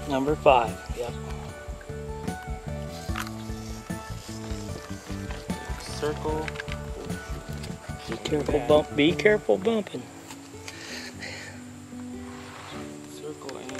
Number 5, yep. Circle. Be careful bumping. Circle and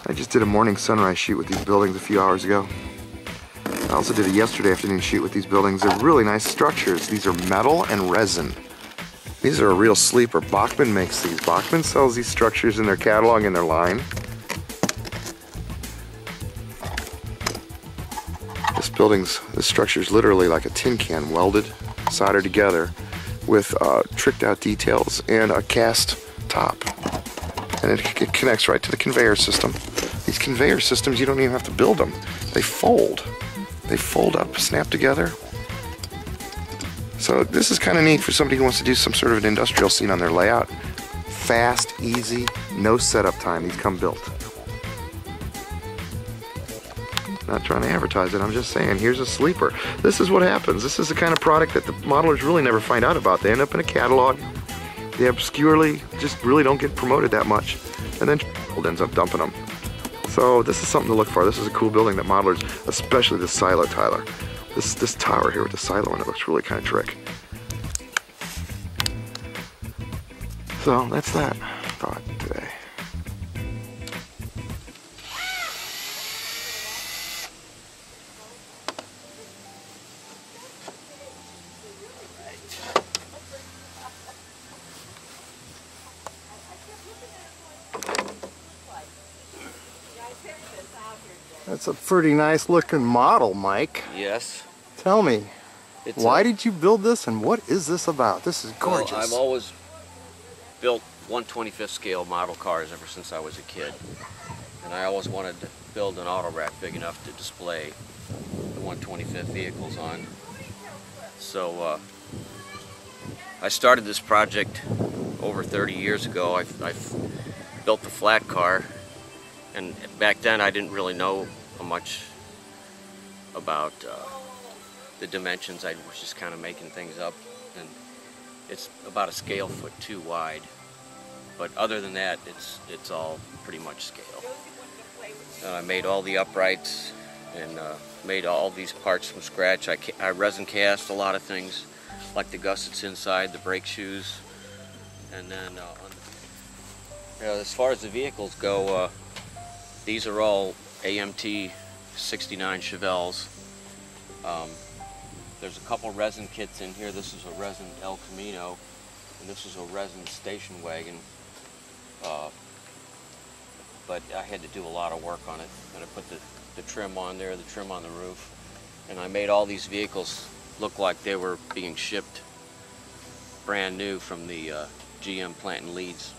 I just did a morning sunrise shoot with these buildings a few hours ago. I also did a yesterday afternoon shoot with these buildings. They're really nice structures. These are metal and resin. These are a real sleeper. Bachmann makes these. Bachmann sells these structures in their catalog and their line. This structure is literally like a tin can welded, soldered together with tricked out details and a cast top. And it connects right to the conveyor system. These conveyor systems, you don't even have to build them. They fold. They fold up, snap together. So this is kind of neat for somebody who wants to do some sort of an industrial scene on their layout. Fast, easy, no setup time. These come built. Not trying to advertise it, I'm just saying, here's a sleeper. This is what happens. This is the kind of product that the modelers really never find out about. They end up in a catalog. They obscurely just really don't get promoted that much. And then ends up dumping them. So this is something to look for. This is a cool building that modelers, especially this silo Tyler. This tower here with the silo in it looks really kind of trick. So that's that thought today. That's a pretty nice looking model, Mike. Yes. Tell me, why did you build this and what is this about? This is gorgeous. Well, I've always built 1/25th scale model cars ever since I was a kid. And I always wanted to build an autorack big enough to display the 1/25th vehicles on. So I started this project over 30 years ago. I built the flat car And back then I didn't really know much about the dimensions. I was just kind of making things up, and it's about a scale foot too wide. But other than that, it's all pretty much scale. I made all the uprights and made all these parts from scratch. I resin cast a lot of things, like the gussets inside, the brake shoes, and then as far as the vehicles go, these are all AMT 69 Chevelles. There's a couple resin kits in here. This is a resin El Camino, and this is a resin station wagon. But I had to do a lot of work on it, and I put the trim on there, the trim on the roof, and I made all these vehicles look like they were being shipped brand new from the GM plant in Leeds,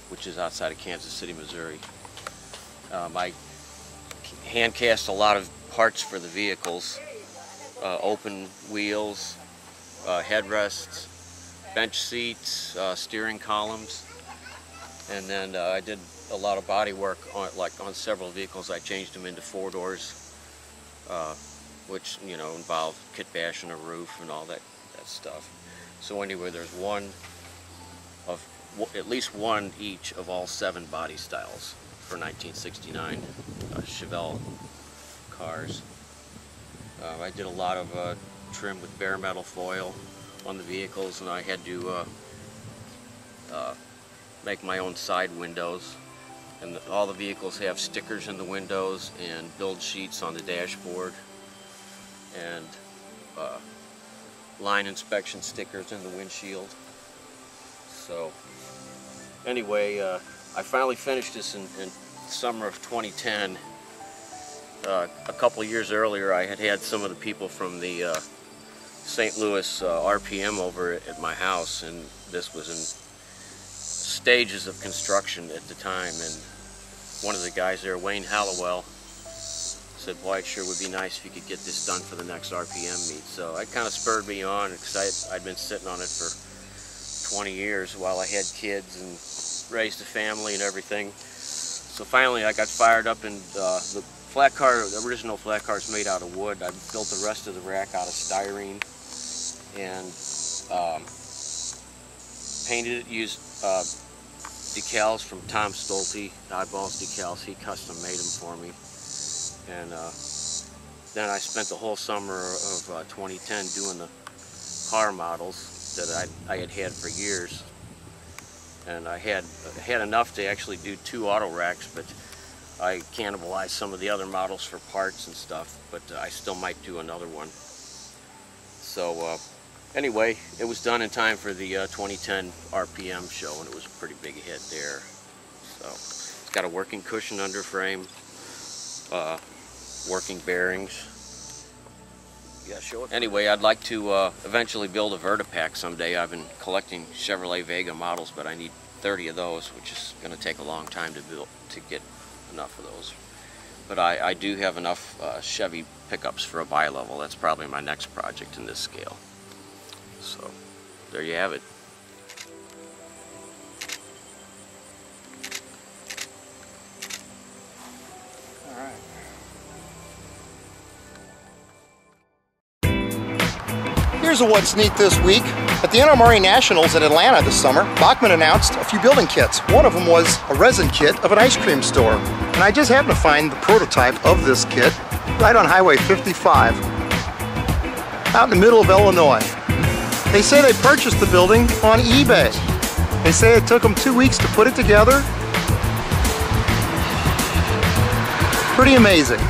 which is outside of Kansas City, Missouri. I hand cast a lot of parts for the vehicles, open wheels, headrests, bench seats, steering columns, and then I did a lot of body work on several vehicles. I changed them into 4-doors, which involved kit bash and a roof and all that stuff. So anyway, there's at least one each of all 7 body styles for 1969 Chevelle cars. I did a lot of trim with bare metal foil on the vehicles, and I had to make my own side windows. And all the vehicles have stickers in the windows and build sheets on the dashboard, and line inspection stickers in the windshield. So anyway, I finally finished this in summer of 2010. A couple years earlier, I had some of the people from the St. Louis RPM over at my house, and this was in stages of construction at the time, and one of the guys there, Wayne Hallowell, said, boy, it sure would be nice if you could get this done for the next RPM meet. So it kind of spurred me on, because I'd been sitting on it for 20 years while I had kids and raised a family and everything. So finally I got fired up, and the original flat car is made out of wood. I built the rest of the rack out of styrene and painted it, used decals from Tom Stolte, Oddballs decals. He custom made them for me. And then I spent the whole summer of 2010 doing the car models that I had for years. And I had enough to actually do 2 auto racks, but I cannibalized some of the other models for parts and stuff, but I still might do another one. So anyway, it was done in time for the 2010 RPM show, and it was a pretty big hit there. So it's got a working cushion under frame, working bearings. Yeah, show it. Anyway, I'd like to eventually build a Vertipack someday. I've been collecting Chevrolet Vega models, but I need 30 of those, which is going to take a long time to build to get enough of those. But I do have enough Chevy pickups for a bi-level. That's probably my next project in this scale. So there you have it. Here's a what's neat this week. At the NMRA Nationals in Atlanta this summer, Bachmann announced a few building kits. One of them was a resin kit of an ice cream store. And I just happened to find the prototype of this kit right on Highway 55, out in the middle of Illinois. They say they purchased the building on eBay. They say it took them 2 weeks to put it together. Pretty amazing.